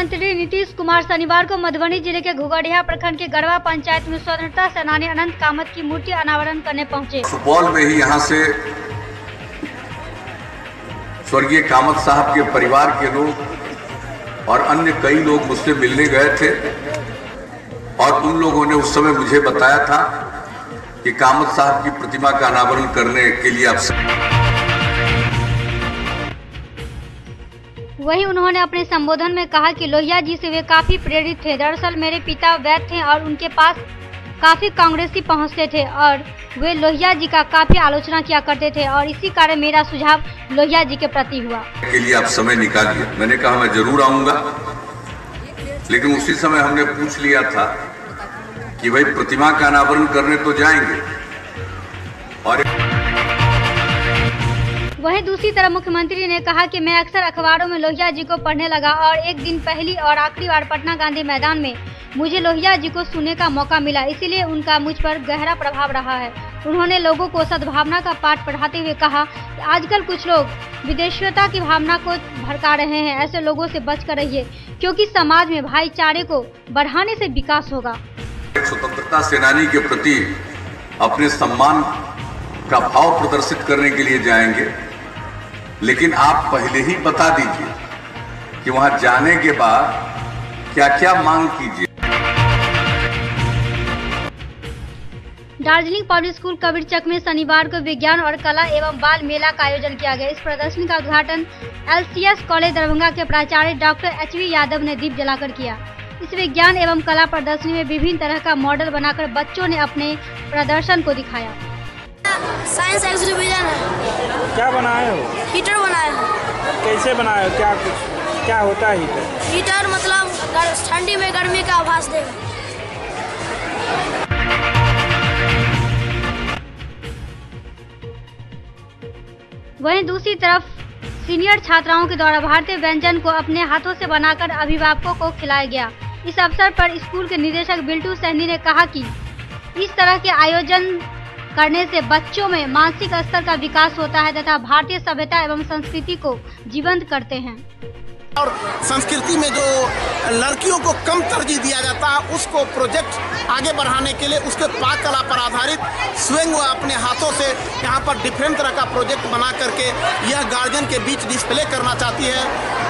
मुख्यमंत्री नीतीश कुमार शनिवार को मधुबनी जिले के घुघड़िया प्रखंड के गढ़वा पंचायत में स्वतंत्रता सेनानी अनंत कामत की मूर्ति अनावरण करने पहुंचे। सुपौल में ही यहां से स्वर्गीय कामत साहब के परिवार के लोग और अन्य कई लोग मुझसे मिलने गए थे और उन लोगों ने उस समय मुझे बताया था कि कामत साहब की प्रतिमा का अनावरण करने के लिए आप। वहीं उन्होंने अपने संबोधन में कहा कि लोहिया जी से वे काफी प्रेरित थे। दरअसल मेरे पिता वैद्य थे और उनके पास काफी कांग्रेसी पहुंचते थे और वे लोहिया जी का काफी आलोचना किया करते थे और इसी कारण मेरा सुझाव लोहिया जी के प्रति हुआ। के लिए आप समय निकालिए। मैंने कहा मैं जरूर आऊंगा, लेकिन उसी समय हमने पूछ लिया था कि भाई प्रतिमा का अनावरण करने तो जाएंगे। और वहीं दूसरी तरफ मुख्यमंत्री ने कहा कि मैं अक्सर अखबारों में लोहिया जी को पढ़ने लगा और एक दिन पहली और आखिरी बार पटना गांधी मैदान में मुझे लोहिया जी को सुनने का मौका मिला, इसीलिए उनका मुझ पर गहरा प्रभाव रहा है। उन्होंने लोगों को सद्भावना का पाठ पढ़ाते हुए कहा कि आजकल कुछ लोग विदेशियता की भावना को भड़का रहे हैं, ऐसे लोगों से बचकर रहिए क्योंकि समाज में भाईचारे को बढ़ाने से विकास होगा। स्वतंत्रता सेनानी के प्रति अपने सम्मान का भाव प्रदर्शित करने के लिए जाएंगे, लेकिन आप पहले ही बता दीजिए कि वहां जाने के बाद क्या क्या मांग कीजिए। दार्जिलिंग पब्लिक स्कूल कबीरचक में शनिवार को विज्ञान और कला एवं बाल मेला का आयोजन किया गया। इस प्रदर्शनी का उद्घाटन LCS कॉलेज दरभंगा के प्राचार्य डॉक्टर HV यादव ने दीप जलाकर किया। इस विज्ञान एवं कला प्रदर्शनी में विभिन्न तरह का मॉडल बनाकर बच्चों ने अपने प्रदर्शन को दिखाया। साइंस एग्जीबिशन है। क्या बनाए हो? हीटर बनाए हो। कैसे बनाए हो? क्या होता है हीटर? हीटर मतलब ठंडी में गर्मी का आभास देगा। वहीं दूसरी तरफ सीनियर छात्राओं के द्वारा भारतीय व्यंजन को अपने हाथों से बनाकर अभिभावकों को खिलाया गया। इस अवसर पर स्कूल के निदेशक बिल्टू सैनी ने कहा कि इस तरह के आयोजन करने से बच्चों में मानसिक स्तर का विकास होता है तथा भारतीय सभ्यता एवं संस्कृति को जीवंत करते हैं। और संस्कृति में जो लड़कियों को कम तरजीह दिया जाता है उसको प्रोजेक्ट आगे बढ़ाने के लिए उसके पाक कला पर आधारित स्वयं वो अपने हाथों से यहाँ पर डिफरेंट तरह का प्रोजेक्ट बना करके यह गार्जियन के बीच डिस्प्ले करना चाहती है।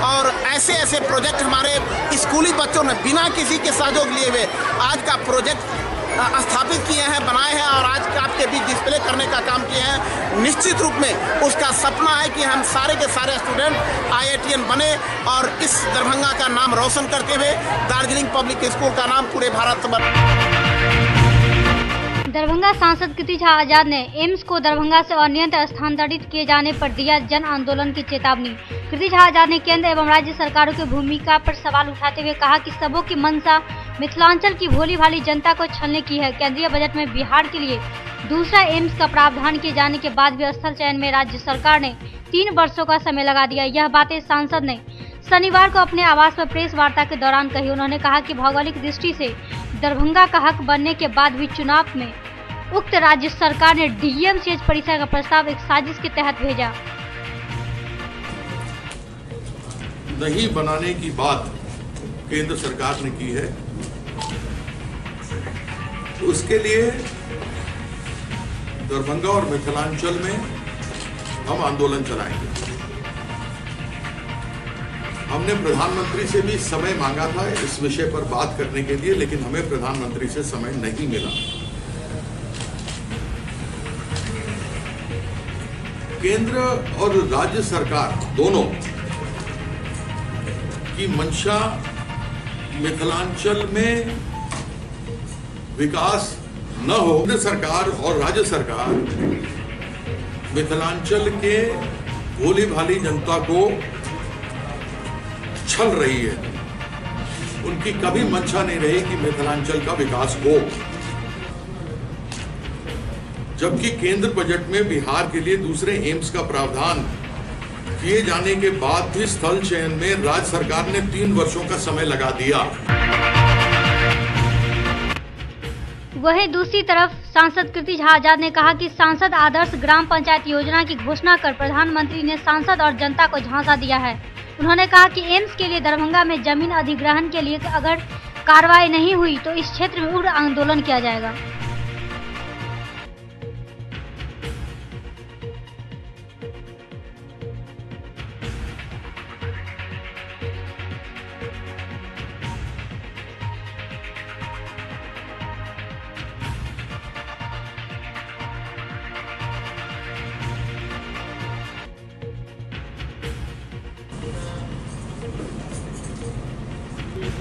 और ऐसे प्रोजेक्ट हमारे स्कूली बच्चों ने बिना किसी के सहयोग लिए हुए आज का प्रोजेक्ट स्थापित किए हैं, बनाए हैं और आज आपके बीच डिस्प्ले करने का काम किए हैं। निश्चित रूप में उसका सपना है कि हम सारे के सारे स्टूडेंट IITian बने और इस दरभंगा का नाम रोशन करते हुए दार्जिलिंग पब्लिक स्कूल का नाम पूरे भारत में। दरभंगा सांसद कीर्ति झा आजाद ने एम्स को दरभंगा से अनियंत्रित स्थानांतरित किए जाने पर दिया जन आंदोलन की चेतावनी। कीर्ति झा आजाद ने केंद्र एवं राज्य सरकारों की भूमिका पर सवाल उठाते हुए कहा कि सबों की मंशा मिथिलांचल की भोली भाली जनता को छलने की है। केंद्रीय बजट में बिहार के लिए दूसरा एम्स का प्रावधान किए जाने के बाद भी स्थल चयन में राज्य सरकार ने 3 वर्षों का समय लगा दिया। यह बातें सांसद ने शनिवार को अपने आवास पर प्रेस वार्ता के दौरान कही। उन्होंने कहा कि भौगोलिक दृष्टि से दरभंगा का हक बनने के बाद भी चुनाव में उक्त राज्य सरकार ने DMCH परिसर का प्रस्ताव एक साजिश के तहत भेजा। नहीं बनाने की बात केंद्र सरकार ने की है, उसके लिए दरभंगा और मिथिलांचल में हम आंदोलन चलाएंगे। हमने प्रधानमंत्री से भी समय मांगा था इस विषय पर बात करने के लिए, लेकिन हमें प्रधानमंत्री से समय नहीं मिला। केंद्र और राज्य सरकार दोनों की मंशा मिथिलांचल में विकास न हो। केंद्र सरकार और राज्य सरकार मिथिलांचल के भोली भाली जनता को छल रही है। उनकी कभी मंशा नहीं रही कि मिथिलांचल का विकास हो, जबकि केंद्र बजट में बिहार के लिए दूसरे एम्स का प्रावधान किए जाने के बाद भी स्थल चयन में राज्य सरकार ने 3 वर्षों का समय लगा दिया। वहीं दूसरी तरफ सांसद कीर्ति झा आजाद ने कहा कि सांसद आदर्श ग्राम पंचायत योजना की घोषणा कर प्रधानमंत्री ने सांसद और जनता को झांसा दिया है। उन्होंने कहा कि एम्स के लिए दरभंगा में जमीन अधिग्रहण के लिए अगर कार्रवाई नहीं हुई तो इस क्षेत्र में उग्र आंदोलन किया जाएगा।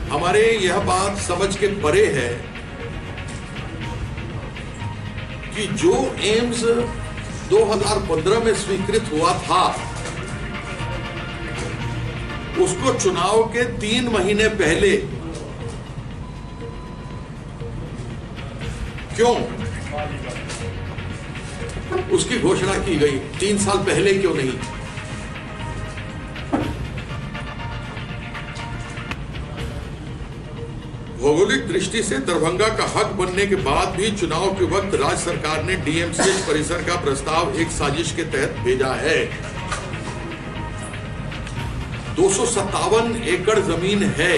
हमारे यह बात समझ के परे है कि जो एम्स 2015 में स्वीकृत हुआ था उसको चुनाव के 3 महीने पहले क्यों उसकी घोषणा की गई, 3 साल पहले क्यों नहीं? भौगोलिक दृष्टि से दरभंगा का हक बनने के बाद भी चुनाव के वक्त राज्य सरकार ने डीएमसीएच परिसर का प्रस्ताव एक साजिश के तहत भेजा है। 257 एकड़ जमीन है।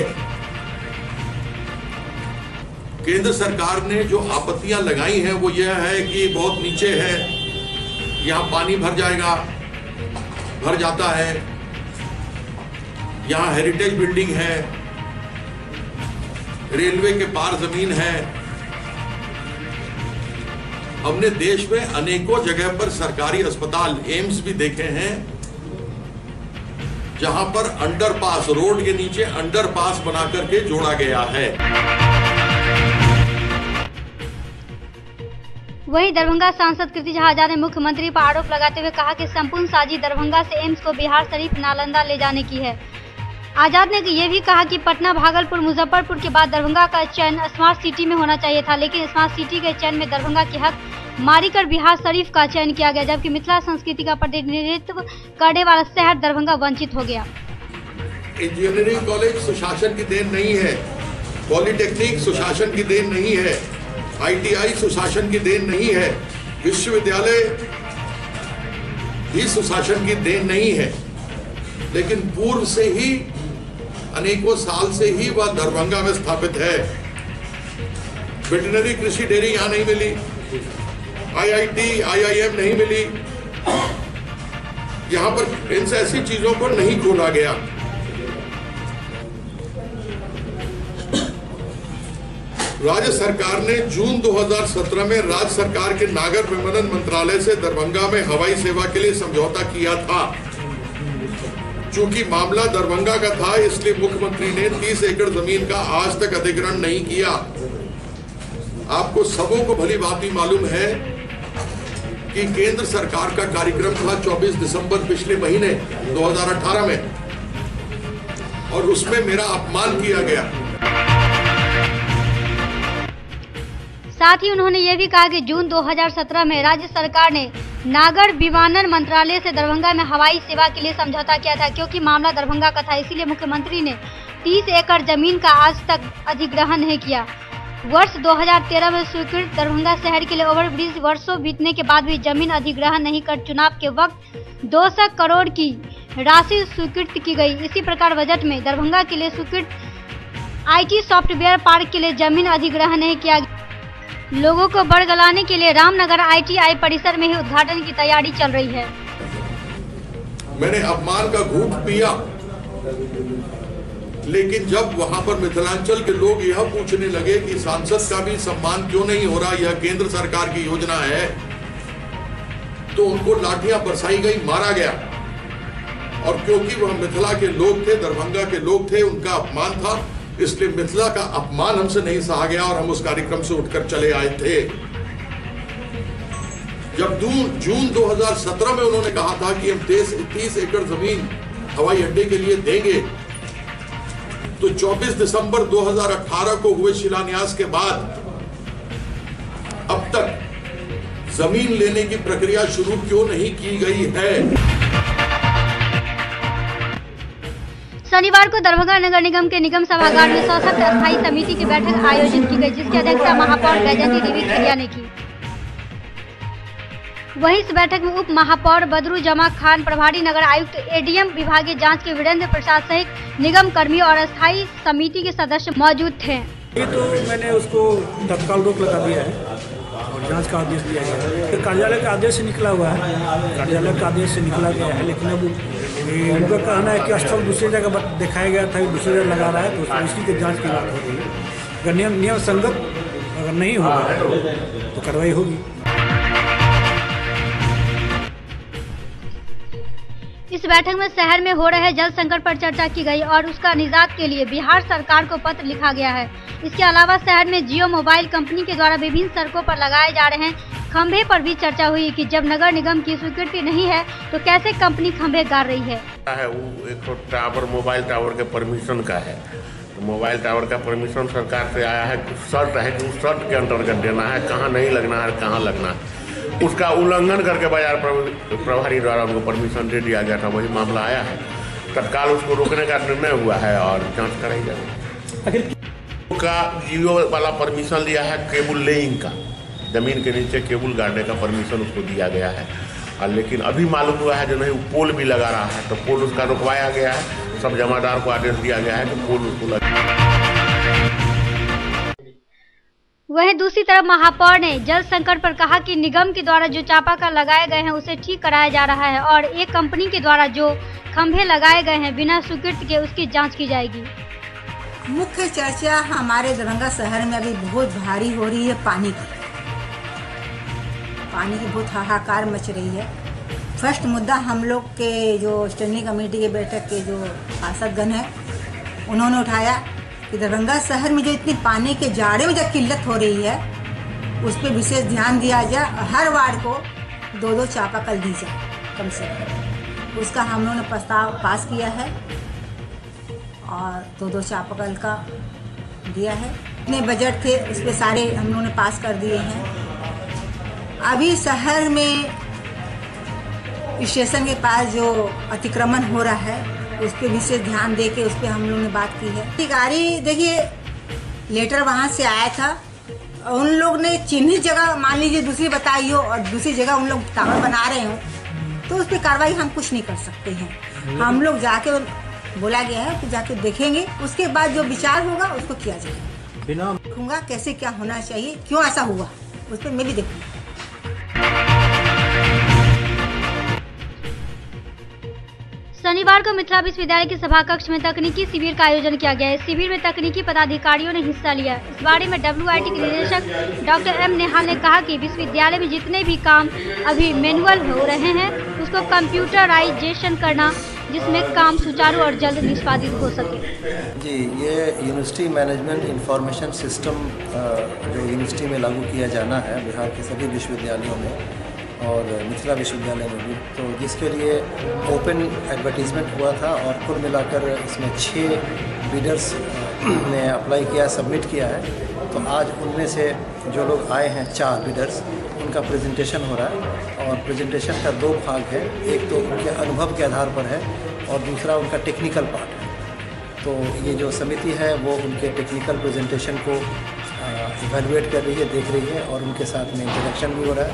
केंद्र सरकार ने जो आपत्तियां लगाई हैं वो यह है कि बहुत नीचे है, यहां पानी भर जाएगा, भर जाता है, यहां हेरिटेज बिल्डिंग है, रेलवे के पार जमीन है। हमने देश में अनेकों जगह पर सरकारी अस्पताल एम्स भी देखे हैं जहां पर अंडरपास, रोड के नीचे अंडरपास बना करके जोड़ा गया है। वहीं दरभंगा सांसद कीर्ति झा आजाद ने मुख्यमंत्री पर आरोप लगाते हुए कहा कि संपूर्ण साजिश दरभंगा से एम्स को बिहार शरीफ नालंदा ले जाने की है। आजाद ने यह भी कहा कि पटना, भागलपुर, मुजफ्फरपुर के बाद दरभंगा का चयन स्मार्ट सिटी में होना चाहिए था, लेकिन स्मार्ट सिटी के चयन में दरभंगा की हक मारी कर बिहार शरीफ का चयन किया गया, जबकि मिथिला संस्कृति का प्रतिनिधित्व करने वाला शहर दरभंगा वंचित हो गया। इंजीनियरिंग कॉलेज सुशासन की देन नहीं है, पॉलिटेक्निक सुशासन की देन नहीं है, ITI सुशासन की देन नहीं है, विश्वविद्यालय भी सुशासन की देन नहीं है, लेकिन पूर्व से ही अनेकों साल से ही वह दरभंगा में स्थापित है। वेटरनरी कृषि डेयरी यहां नहीं मिली, IIT, IIM नहीं मिली, यहां पर इन ऐसी चीजों को नहीं खोला गया। राज्य सरकार ने जून 2017 में राज्य सरकार के नागर विमानन मंत्रालय से दरभंगा में हवाई सेवा के लिए समझौता किया था। चूंकि मामला दरभंगा का था, इसलिए मुख्यमंत्री ने 30 एकड़ जमीन का आज तक अधिग्रहण नहीं किया। आपको सबों को भली भांति मालूम है कि केंद्र सरकार का कार्यक्रम था 24 दिसंबर पिछले महीने 2018 में, और उसमें मेरा अपमान किया गया। साथ ही उन्होंने ये भी कहा कि जून 2017 में राज्य सरकार ने नागर विमानन मंत्रालय से दरभंगा में हवाई सेवा के लिए समझौता किया था, क्योंकि मामला दरभंगा का था, इसीलिए मुख्यमंत्री ने 30 एकड़ जमीन का आज तक अधिग्रहण नहीं किया। वर्ष 2013 में स्वीकृत दरभंगा शहर के लिए ओवरब्रिज वर्षों बीतने के बाद भी जमीन अधिग्रहण नहीं कर चुनाव के वक्त 200 करोड़ की राशि स्वीकृत की गई। इसी प्रकार बजट में दरभंगा के लिए स्वीकृत IT सॉफ्टवेयर पार्क के लिए जमीन अधिग्रहण नहीं किया गया। लोगों को बरगलाने के लिए रामनगर ITI परिसर में ही उद्घाटन की तैयारी चल रही है। मैंने अपमान का घूंट पिया, लेकिन जब वहां पर मिथिलांचल के लोग यह पूछने लगे कि सांसद का भी सम्मान क्यों नहीं हो रहा, यह केंद्र सरकार की योजना है, तो उनको लाठियां बरसाई गई, मारा गया। और क्योंकि वह मिथिला के लोग थे, दरभंगा के लोग थे, उनका अपमान था, इसलिए मिथिला का अपमान हमसे नहीं सहा गया और हम उस कार्यक्रम से उठकर चले आए थे। जब जून 2017 में उन्होंने कहा था कि हम 30 एकड़ जमीन हवाई अड्डे के लिए देंगे, तो 24 दिसंबर 2018 को हुए शिलान्यास के बाद अब तक जमीन लेने की प्रक्रिया शुरू क्यों नहीं की गई है? शनिवार को दरभंगा नगर निगम के निगम सभागार में सशक्त अस्थायी समिति की बैठक आयोजित की गई, जिसकी अध्यक्षता महापौर गैजेंद्र देवी खिरिया ने की। वहीं इस बैठक में उप महापौर बदरू जमा खान, प्रभारी नगर आयुक्त, एडीएम, विभागीय जांच के वीरेंद्र प्रसाद सहित निगम कर्मी और अस्थायी समिति के सदस्य मौजूद थे। ये तो मैंने उसको तत्काल रोक लगा दिया है और जांच का आदेश दिया गया है। तो कार्यालय का आदेश से निकला हुआ है, कार्यालय का आदेश से निकला गया है, लेकिन अब उनका कहना है कि स्थल दूसरी जगह दिखाया गया था, दूसरी जगह लगा रहा है, तो इसी की जाँच की बात हो रही है। अगर नियम संगत अगर नहीं होगा तो कार्रवाई होगी। इस बैठक में शहर में हो रहे जल संकट पर चर्चा की गई और उसका निजात के लिए बिहार सरकार को पत्र लिखा गया है। इसके अलावा शहर में जियो मोबाइल कंपनी के द्वारा विभिन्न सड़कों पर लगाए जा रहे खंभे पर भी चर्चा हुई कि जब नगर निगम की स्वीकृति नहीं है तो कैसे कंपनी खंभे गाड़ रही है। वो एक टावर, मोबाइल टावर के परमिशन का है, तो मोबाइल टावर का परमिशन सरकार से आया है, कुछ शर्त है कि उस शर्त के अंतर्गत देना है, कहाँ नहीं लगना है, कहाँ लगना है। उसका उल्लंघन करके बाजार प्रभारी द्वारा उनको परमिशन दे दिया गया था, वही मामला आया है। तत्काल उसको रोकने का निर्णय हुआ है और जांच कराई जाएगी। का जियो वाला परमिशन लिया है केबल लेइंग का, जमीन के नीचे केबल गाड़ने का परमिशन उसको दिया गया है, और लेकिन अभी मालूम हुआ है जो नहीं, वो पोल भी लगा रहा है, तो पोल उसका रुकवाया गया है। सब जमादार को आदेश दिया गया है कि पोल उसको लगा। वहीं दूसरी तरफ महापौर ने जल संकट पर कहा कि निगम के द्वारा जो चापाकल लगाए गए हैं उसे ठीक कराया जा रहा है और एक कंपनी के द्वारा जो खंभे लगाए गए हैं बिना स्वीकृति के उसकी जांच की जाएगी। मुख्य चर्चा हमारे दरभंगा शहर में अभी बहुत भारी हो रही है पानी की बहुत हाहाकार मच रही है। फर्स्ट मुद्दा हम लोग के जो स्टैंडिंग कमेटी के बैठक के जो पार्षदगण हैं उन्होंने उठाया कि दरभंगा शहर में जो इतनी पानी के जाड़े में जब किल्लत हो रही है उस पर विशेष ध्यान दिया जाए। हर वार्ड को 2-2 चापाकल दी जाए कम से कम। उसका हम लोगों ने प्रस्ताव पास किया है और 2-2 चापाकल का दिया है। इतने बजट थे उस पर सारे हम लोगों ने पास कर दिए हैं। अभी शहर में स्टेशन के पास जो अतिक्रमण हो रहा है उस पर विशेष ध्यान दे के उस पर हम लोगों ने बात की है। अधिकारी देखिए लेटर वहाँ से आया था, उन लोग ने चिन्हित जगह मान लीजिए दूसरी बताई हो और दूसरी जगह उन लोग टावर बना रहे हो तो उस पर कार्रवाई हम कुछ नहीं कर सकते हैं। हम लोग जाके बोला गया है कि जाके देखेंगे, उसके बाद जो विचार होगा उसको किया जाएगा। बिना देखूंगा कैसे क्या होना चाहिए, क्यों ऐसा हुआ, उस पर मैं भी देखूंगा। शनिवार को मिथिला विश्वविद्यालय के सभा कक्ष में तकनीकी शिविर का आयोजन किया गया। इस शिविर में तकनीकी पदाधिकारियों ने हिस्सा लिया। इस बारे में WIT के निदेशक डॉक्टर M नेहाल ने कहा कि विश्वविद्यालय में जितने भी काम अभी मैनुअल हो रहे हैं उसको कंप्यूटराइजेशन करना, जिसमें काम सुचारू और जल्द निष्पादित हो सके। जी, ये यूनिवर्सिटी मैनेजमेंट इंफॉर्मेशन सिस्टम जो यूनिवर्सिटी में लागू किया जाना है बिहार के सभी विश्वविद्यालयों में और मिथिला विश्वविद्यालय में भी, तो जिसके लिए ओपन एडवर्टीज़मेंट हुआ था और कुल मिलाकर इसमें 6 बिडर्स ने अप्लाई किया, सबमिट किया है। तो आज उनमें से जो लोग आए हैं 4 बिडर्स, उनका प्रेजेंटेशन हो रहा है और प्रेजेंटेशन का 2 भाग है। एक तो उनके अनुभव के आधार पर है और दूसरा उनका टेक्निकल पार्ट है। तो ये जो समिति है वो उनके टेक्निकल प्रेजेंटेशन को इवैल्यूएट कर रही है, देख रही है और उनके साथ में इंटरेक्शन भी हो रहा है।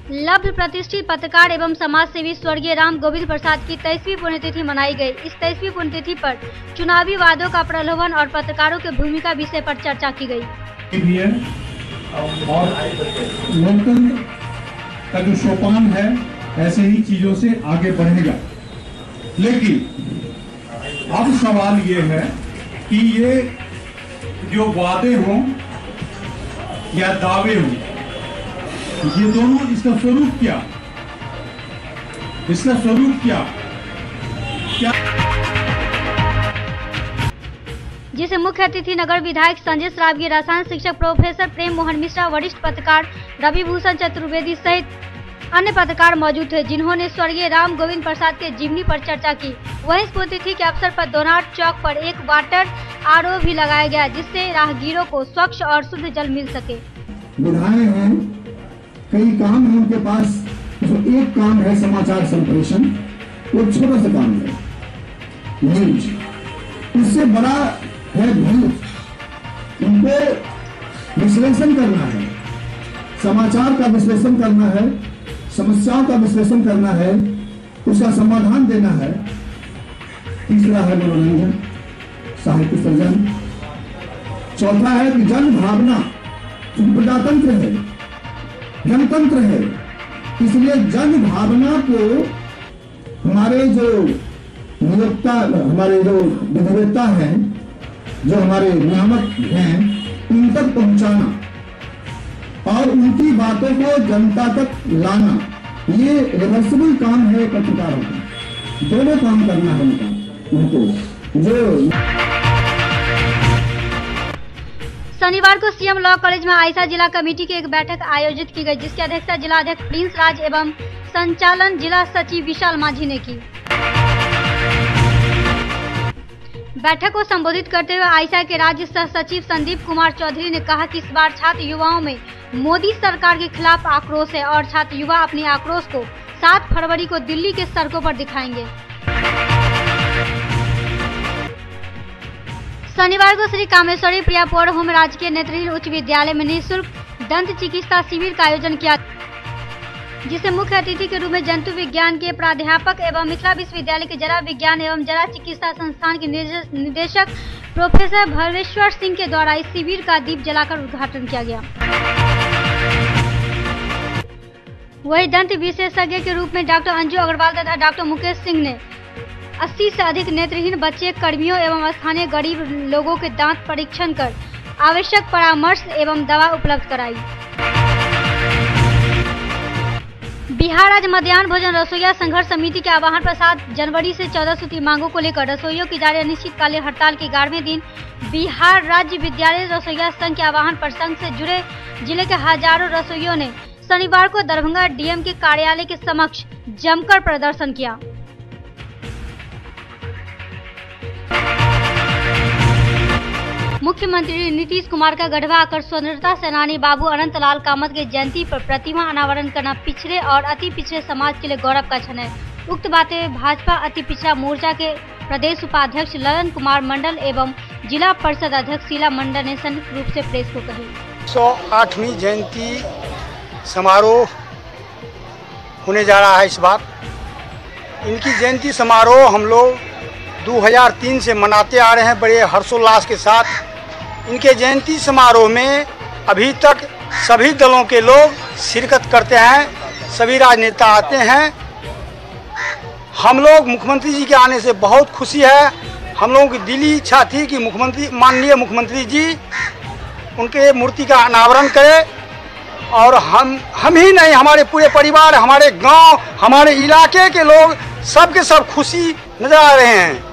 लब्ध प्रतिष्ठित पत्रकार एवं समाज सेवी स्वर्गीय राम गोविंद प्रसाद की 23वीं पुण्यतिथि मनाई गई। इस 23वीं पुण्यतिथि पर चुनावी वादों का प्रलोभन और पत्रकारों की भूमिका विषय पर चर्चा की गई। और लोकतंत्र का जो सोपान है ऐसे ही चीजों से आगे बढ़ेगा, लेकिन अब सवाल ये है कि ये जो वादे हों या दावे हों, ये दोनों इसका स्वरूप क्या, जिसे मुख्य अतिथि नगर विधायक संजय श्रावगी, रसायन शिक्षक प्रोफेसर प्रेम मोहन मिश्रा, वरिष्ठ पत्रकार रवि भूषण चतुर्वेदी सहित अन्य पत्रकार मौजूद थे, जिन्होंने स्वर्गीय राम गोविंद प्रसाद के जीवनी पर चर्चा की। वहीं इस पुण्यतिथि के अवसर पर दोनाट चौक पर एक वाटर RO भी लगाया गया, जिससे राहगीरों को स्वच्छ और शुद्ध जल मिल सके। बुढ़ाए हैं, कई काम है उनके पास, जो एक काम है समाचार संप्रेषण, वो छोटा सा काम है न्यूज, उससे बड़ा है भूत। उनको विश्लेषण करना है, समाचार का विश्लेषण करना है, समस्याओं का विश्लेषण करना है, उसका समाधान देना है। तीसरा है मनोरंजन, साहित्य सृजन। चौथा है कि जन भावना, प्रजातंत्र है, जनतंत्र है, इसलिए जन भावना को हमारे जो नियोक्ता, हमारे जो विधिवेत्ता हैं, जो हमारे नियामक हैं, उन तक पहुंचाना और उनकी बातों को जनता तक लाना, ये रिवर्सिबल काम है पत्रकारों का। दोनों काम करना है उनको। जो शनिवार को सीएम लॉ कॉलेज में आयशा जिला कमेटी की एक बैठक आयोजित की गई, जिसकी अध्यक्षता जिला अध्यक्ष प्रिंस राज एवं संचालन जिला सचिव विशाल माझी ने की। बैठक को संबोधित करते हुए आयशा के राज्य सह सचिव संदीप कुमार चौधरी ने कहा कि इस बार छात्र युवाओं में मोदी सरकार के खिलाफ आक्रोश है और छात्र युवा अपनी आक्रोश को 7 फरवरी को दिल्ली के सड़कों पर दिखाएंगे। शनिवार को श्री कामेश्वरी प्रिया पौड़ होम राजकीय नेत्रहीन उच्च विद्यालय में निःशुल्क दंत चिकित्सा शिविर का आयोजन किया, जिसे मुख्य अतिथि के रूप में जंतु विज्ञान के प्राध्यापक एवं मिथिला विश्वविद्यालय के जरा विज्ञान एवं जरा चिकित्सा संस्थान के निदेशक प्रोफेसर भवेश्वर सिंह के द्वारा इस शिविर का दीप जलाकर उद्घाटन किया गया। वही दंत विशेषज्ञ के रूप में डॉक्टर अंजू अग्रवाल तथा डॉक्टर मुकेश सिंह ने 80 से अधिक नेत्रहीन बच्चे, कर्मियों एवं स्थानीय गरीब लोगों के दांत परीक्षण कर आवश्यक परामर्श एवं दवा उपलब्ध कराई। बिहार राज्य मध्याह्न भोजन रसोईया संघर्ष समिति के आह्वान पर 7 जनवरी से 14 सूत्री मांगों को लेकर रसोइयों की जारी अनिश्चितकालीन हड़ताल के 11वें दिन बिहार राज्य विद्यालय रसोईया संघ के आह्वान पर संघ से जुड़े जिले के हजारों रसोइयों ने शनिवार को दरभंगा डीएम के कार्यालय के समक्ष जमकर प्रदर्शन किया। मुख्यमंत्री नीतीश कुमार का गढ़वा आकर स्वतंत्रता सेनानी बाबू अनंत लाल कामत के जयंती पर प्रतिमा अनावरण करना पिछड़े और अति पिछड़े समाज के लिए गौरव का क्षण है। उक्त बातें भाजपा अति पिछड़ा मोर्चा के प्रदेश उपाध्यक्ष ललन कुमार मंडल एवं जिला परिषद अध्यक्ष शीला मंडल ने संयुक्त रूप से प्रेस को कही। 108वीं जयंती समारोह होने जा रहा है इस बार। इनकी जयंती समारोह हम लोग 2003 से मनाते आ रहे हैं बड़े हर्षोल्लास के साथ। इनके जयंती समारोह में अभी तक सभी दलों के लोग शिरकत करते हैं, सभी राजनेता आते हैं। हम लोग मुख्यमंत्री जी के आने से बहुत खुशी है। हम लोगों की दिली इच्छा थी कि माननीय मुख्यमंत्री जी उनके मूर्ति का अनावरण करें और हम ही नहीं, हमारे पूरे परिवार, हमारे गांव, हमारे इलाके के लोग सब के सब खुशी नजर आ रहे हैं।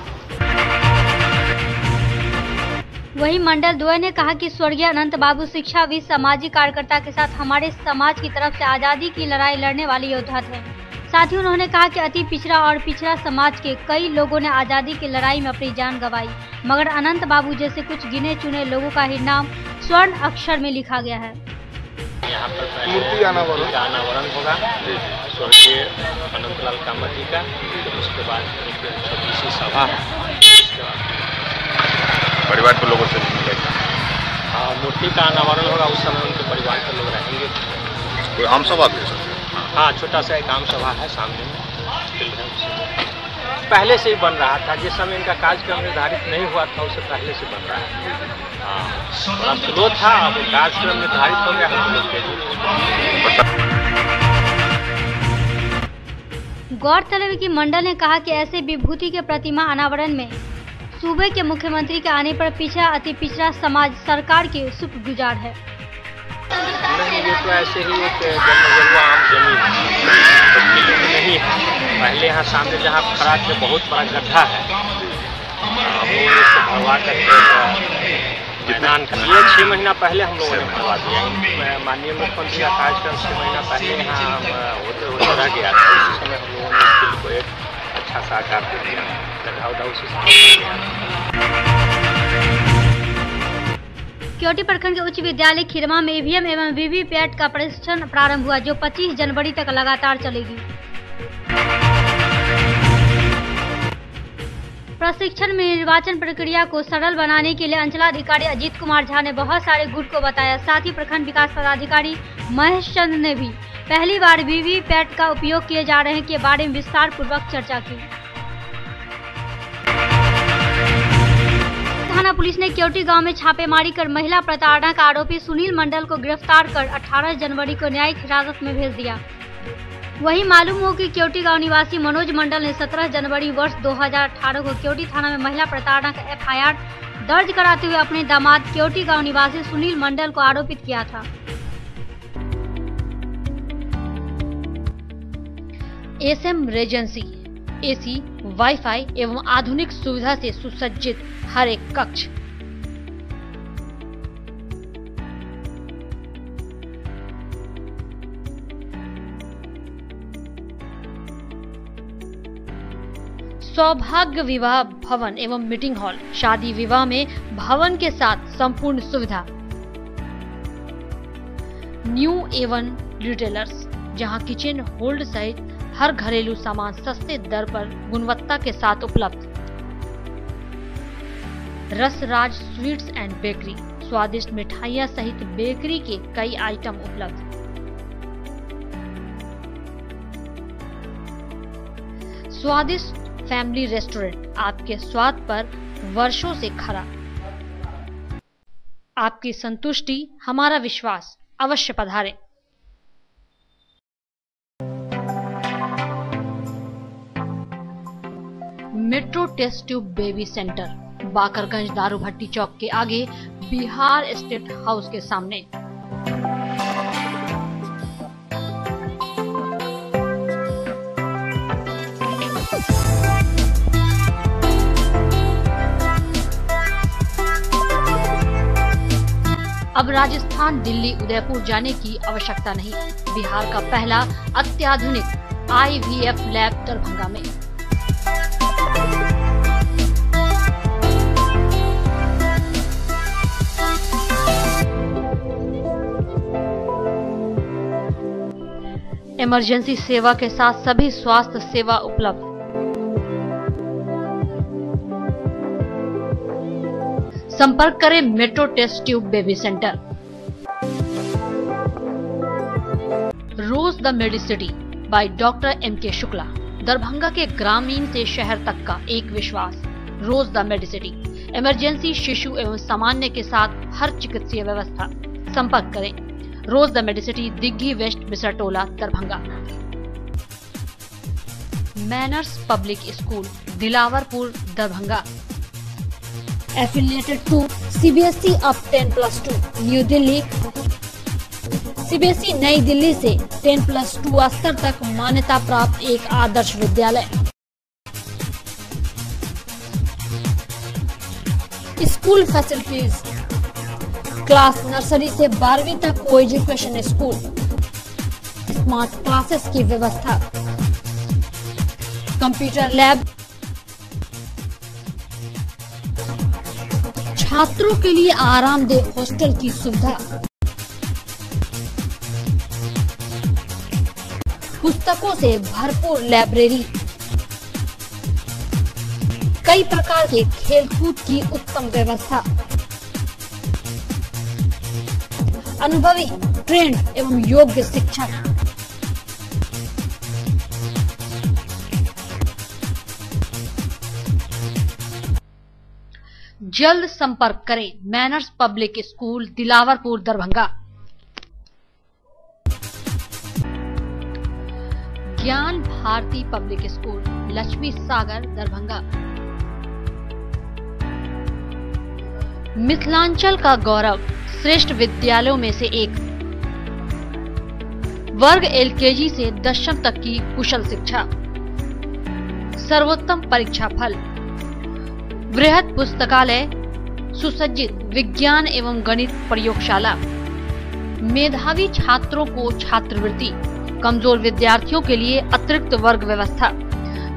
वहीं मंडल द्वय ने कहा कि स्वर्गीय अनंत बाबू शिक्षाविद, सामाजिक कार्यकर्ता के साथ हमारे समाज की तरफ से आज़ादी की लड़ाई लड़ने वाले योद्धा थे। साथ ही उन्होंने कहा कि अति पिछड़ा और पिछड़ा समाज के कई लोगों ने आज़ादी की लड़ाई में अपनी जान गंवाई, मगर अनंत बाबू जैसे कुछ गिने चुने लोगों का ही नाम स्वर्ण अक्षर में लिखा गया है। यहाँ पर मूर्ति अनावरण होगा स्वर्गीय अनंतलाल कामत जी का। उसके बाद एक 26वीं सभा परिवार के लोगों से मिलेगा। हाँ, मूर्ति का अनावरण होगा। उस समय उनके परिवार के लोग रहेंगे। कोई आम सभा भी है? हाँ, छोटा सा एक आम सभा है सामने में, फील्ड है। पहले से ही बन रहा था, जिस समय इनका कार्यक्रम निर्धारित नहीं हुआ था उससे पहले से बन रहा है। हाँ, थोड़ा स्लो था, अब कार्यक्रम निर्धारित हो गया हम लोग के लिए। गौरतलब है कि मंडल ने कहा कि ऐसे विभूति के प्रतिमा अनावरण में सूबे के मुख्यमंत्री के आने पर पिछड़ा अति पिछड़ा समाज सरकार के शुक्रगुजार है। नहीं, ये तो ऐसे ही एक जन्मजरुआ आम जमीन नहीं है। पहले यहाँ सामने जहाँ खड़ा थे बहुत बड़ा गड्ढा है, वो भरवा करके मैदान ये 6 महीना पहले हम लोगों ने भरवा दिया। माननीय मुख्यमंत्री का कार्यक्रम 6 महीना पहले यहाँ होते होते रह गया था। उस समय हम लोगों ने फील्ड को एक अच्छा सा आकार दे दिया। गड्ढा उड्ढा उसी समय केवटी प्रखंड के उच्च विद्यालय खिरमा में ईवीएम एवं वीवीपैट का प्रशिक्षण प्रारंभ हुआ, जो 25 जनवरी तक लगातार चलेगी। प्रशिक्षण में निर्वाचन प्रक्रिया को सरल बनाने के लिए अंचलाधिकारी अजीत कुमार झा ने बहुत सारे गुट को बताया। साथ ही प्रखंड विकास पदाधिकारी महेश चंद्र ने भी पहली बार वीवीपैट का उपयोग किए जा रहे के बारे में विस्तार पूर्वक चर्चा की। थाना पुलिस ने केवटी गांव में छापेमारी कर महिला प्रताड़ना का आरोपी सुनील मंडल को गिरफ्तार कर 18 जनवरी को न्यायिक हिरासत में भेज दिया। वहीं मालूम हो कि केवटी गांव निवासी मनोज मंडल ने 17 जनवरी वर्ष 2018 को केवटी थाना में महिला प्रताड़ना का एफआईआर दर्ज कराते हुए अपने दामाद केवटी गांव निवासी सुनील मंडल को आरोपित किया था। एसएम रेजेंसी एसी, वाईफाई एवं आधुनिक सुविधा से सुसज्जित हर एक कक्ष, सौभाग्य विवाह भवन एवं मीटिंग हॉल, शादी विवाह में भवन के साथ संपूर्ण सुविधा। न्यू एवन रिटेलर्स, जहां किचन होल्ड सहित हर घरेलू सामान सस्ते दर पर गुणवत्ता के साथ उपलब्ध। रसराज स्वीट्स एंड बेकरी, स्वादिष्ट मिठाइयां सहित बेकरी के कई आइटम उपलब्ध। स्वादिष्ट फैमिली रेस्टोरेंट, आपके स्वाद पर वर्षों से खरा। आपकी संतुष्टि हमारा विश्वास, अवश्य पधारें। Metro test tube baby centre, Bakarganj Daru Bhatti चौक के आगे, बिहार स्टेट हाउस के सामने। अब राजस्थान, दिल्ली, उदयपुर जाने की आवश्यकता नहीं। बिहार का पहला अत्याधुनिक IVF लैब दरभंगा में। इमरजेंसी सेवा के साथ सभी स्वास्थ्य सेवा उपलब्ध। संपर्क करें metro test tube baby centre. Rose the Medicity by doctor MK Shukla, Darbhanga के ग्रामीण से शहर तक का एक विश्वास। रोज द मेडिसिटी, इमरजेंसी, शिशु एवं सामान्य के साथ हर चिकित्सीय व्यवस्था। संपर्क करें Rose the Medicity, Digghi West, Bisartola, Darbhanga. Manners public school, Dilawarpur, Darbhanga. Affiliated to CBSE of 10+2, New Delhi. CBSE Nai Delhi से 10+2 स्तर तक मान्यता प्राप्त एक Adarsh Vidyalaya. School facilities, class nursery से 12वीं तक को एजुकेशन स्कूल, स्मार्ट क्लासेस की व्यवस्था, कंप्यूटर लैब, छात्रों के लिए आरामदेह हॉस्टल की सुविधा, पुस्तकों से भरपूर लाइब्रेरी, कई प्रकार के खेलकूद की उत्तम व्यवस्था, अनुभवी, ट्रेंड एवं योग्य शिक्षक। जल्द संपर्क करें manners public school, Dilawarpur, Darbhanga. ज्ञान भारती पब्लिक स्कूल, लक्ष्मी सागर, दरभंगा। मिथिलांचल का गौरव, श्रेष्ठ विद्यालयों में से एक। वर्ग LKG से 10वीं तक की कुशल शिक्षा, सर्वोत्तम परीक्षा फल, बृहद पुस्तकालय, सुसज्जित विज्ञान एवं गणित प्रयोगशाला, मेधावी छात्रों को छात्रवृत्ति, कमजोर विद्यार्थियों के लिए अतिरिक्त वर्ग व्यवस्था,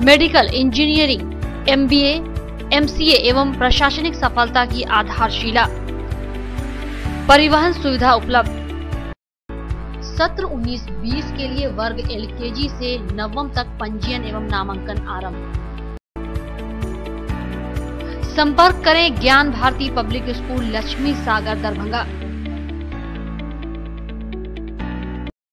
मेडिकल, इंजीनियरिंग, MBA, MCA एवं प्रशासनिक सफलता की आधारशिला, परिवहन सुविधा उपलब्ध। सत्र 19-20 के लिए वर्ग LKG से 9वीं तक पंजीयन एवं नामांकन आरंभ। संपर्क करें ज्ञान भारती पब्लिक स्कूल, लक्ष्मी सागर, दरभंगा।